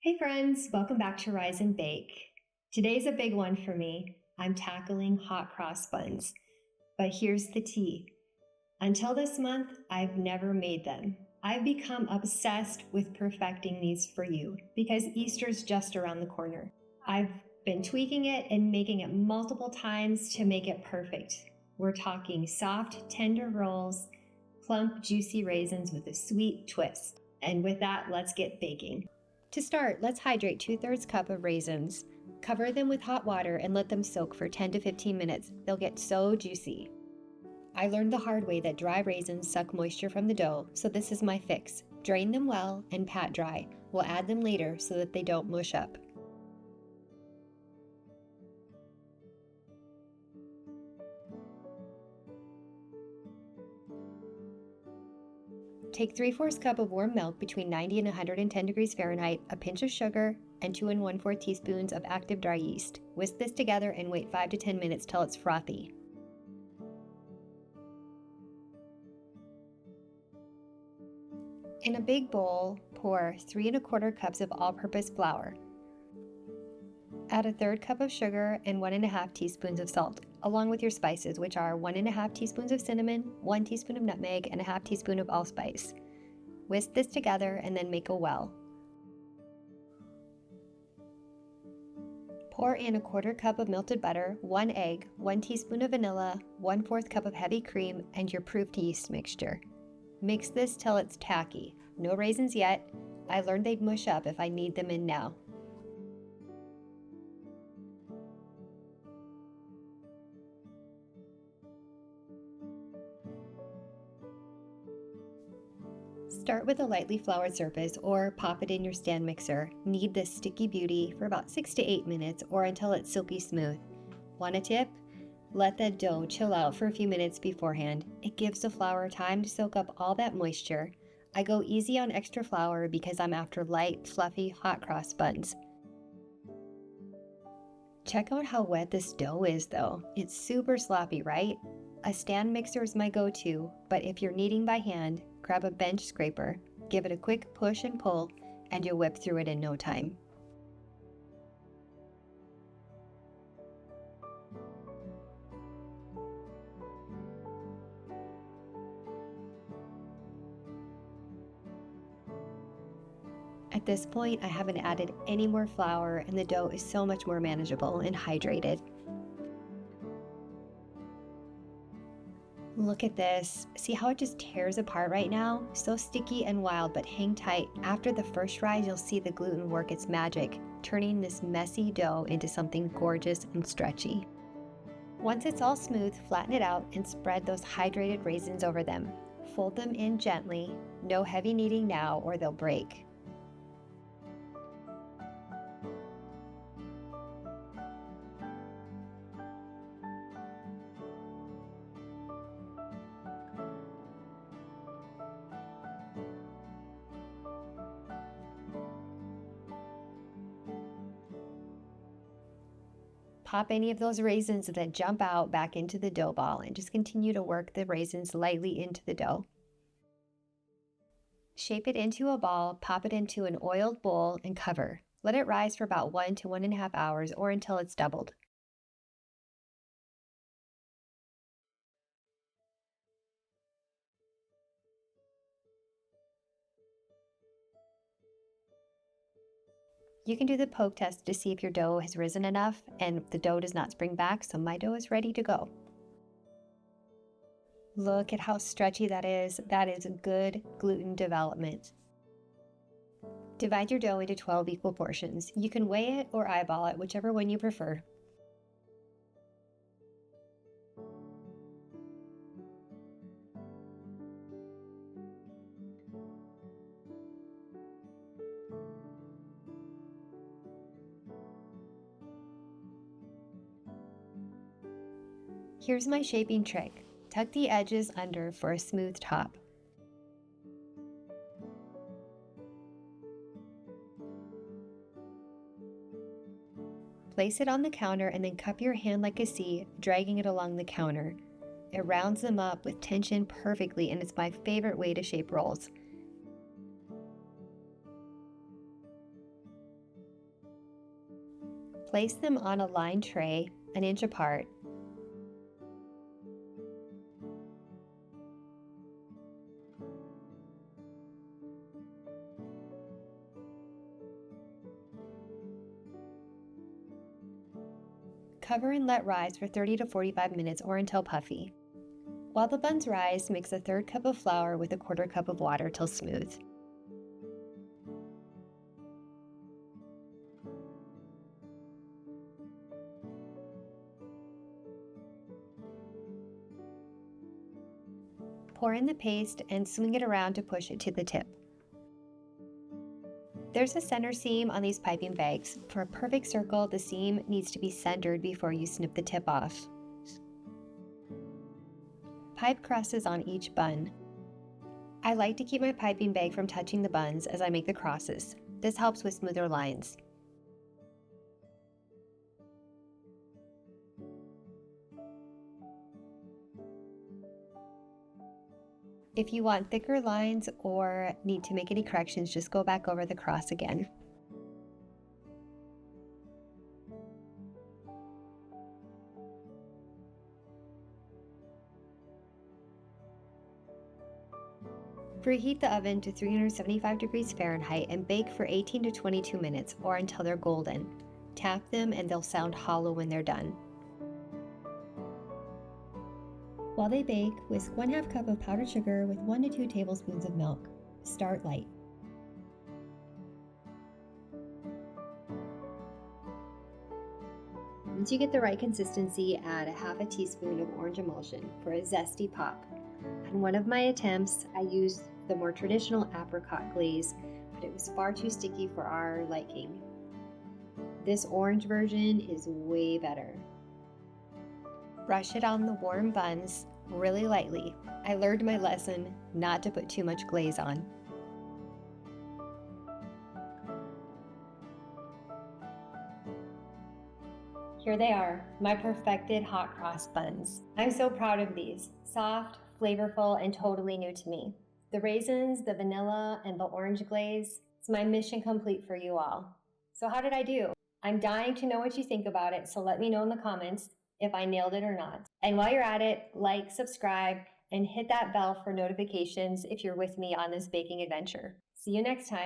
Hey friends, welcome back to Rise and Bake. Today's a big one for me. I'm tackling hot cross buns. But here's the tea. Until this month, I've never made them. I've become obsessed with perfecting these for you because Easter's just around the corner. I've been tweaking it and making it multiple times to make it perfect. We're talking soft, tender rolls, plump, juicy raisins with a sweet twist. And with that, let's get baking. To start, let's hydrate 2/3 cup of raisins. Cover them with hot water and let them soak for 10 to 15 minutes. They'll get so juicy. I learned the hard way that dry raisins suck moisture from the dough, so this is my fix. Drain them well and pat dry. We'll add them later so that they don't mush up. Take 3/4 cup of warm milk between 90 and 110 degrees Fahrenheit, a pinch of sugar, and 2 1/4 teaspoons of active dry yeast. Whisk this together and wait 5 to 10 minutes till it's frothy. In a big bowl, pour 3 1/4 cups of all-purpose flour. Add a 1/3 cup of sugar and 1 1/2 teaspoons of salt, along with your spices, which are 1 1/2 teaspoons of cinnamon, 1 teaspoon of nutmeg, and a 1/2 teaspoon of allspice. Whisk this together and then make a well. Pour in a 1/4 cup of melted butter, 1 egg, 1 teaspoon of vanilla, 1/4 cup of heavy cream, and your proof yeast mixture. Mix this till it's tacky. No raisins yet. I learned they'd mush up if I knead them in now. Start with a lightly floured surface or pop it in your stand mixer. Knead this sticky beauty for about 6 to 8 minutes or until it's silky smooth. Want a tip? Let the dough chill out for a few minutes beforehand. It gives the flour time to soak up all that moisture. I go easy on extra flour because I'm after light, fluffy, hot cross buns. Check out how wet this dough is though. It's super sloppy, right? A stand mixer is my go-to, but if you're kneading by hand, grab a bench scraper, give it a quick push and pull, and you'll whip through it in no time. At this point, I haven't added any more flour and the dough is so much more manageable and hydrated. Look at this. See how it just tears apart right now? So sticky and wild, but hang tight. After the first rise, you'll see the gluten work its magic, turning this messy dough into something gorgeous and stretchy. Once it's all smooth, flatten it out and spread those hydrated raisins over them. Fold them in gently. No heavy kneading now or they'll break. Pop any of those raisins that jump out back into the dough ball and just continue to work the raisins lightly into the dough. Shape it into a ball, pop it into an oiled bowl, and cover. Let it rise for about 1 to 1.5 hours or until it's doubled. You can do the poke test to see if your dough has risen enough and the dough does not spring back, so my dough is ready to go. Look at how stretchy that is. That is good gluten development. Divide your dough into 12 equal portions. You can weigh it or eyeball it, whichever one you prefer. Here's my shaping trick. Tuck the edges under for a smooth top. Place it on the counter and then cup your hand like a C, dragging it along the counter. It rounds them up with tension perfectly and it's my favorite way to shape rolls. Place them on a lined tray, an inch apart. Cover and let rise for 30 to 45 minutes or until puffy. While the buns rise, mix a third cup of flour with a quarter cup of water till smooth. Pour in the paste and swing it around to push it to the tip. There's a center seam on these piping bags. For a perfect circle, the seam needs to be centered before you snip the tip off. Pipe crosses on each bun. I like to keep my piping bag from touching the buns as I make the crosses. This helps with smoother lines. If you want thicker lines or need to make any corrections, just go back over the cross again. Preheat the oven to 375 degrees Fahrenheit and bake for 18 to 22 minutes or until they're golden. Tap them and they'll sound hollow when they're done. While they bake, whisk 1/2 cup of powdered sugar with 1 to 2 tablespoons of milk. Start light. Once you get the right consistency, add 1/2 teaspoon of orange emulsion for a zesty pop. On one of my attempts, I used the more traditional apricot glaze, but it was far too sticky for our liking. This orange version is way better. Brush it on the warm buns really lightly. I learned my lesson not to put too much glaze on. Here they are, my perfected hot cross buns. I'm so proud of these. Soft, flavorful, and totally new to me. The raisins, the vanilla, and the orange glaze, it's my mission complete for you all. So how did I do? I'm dying to know what you think about it, so let me know in the comments if I nailed it or not. And while you're at it, like, subscribe, and hit that bell for notifications if you're with me on this baking adventure. See you next time.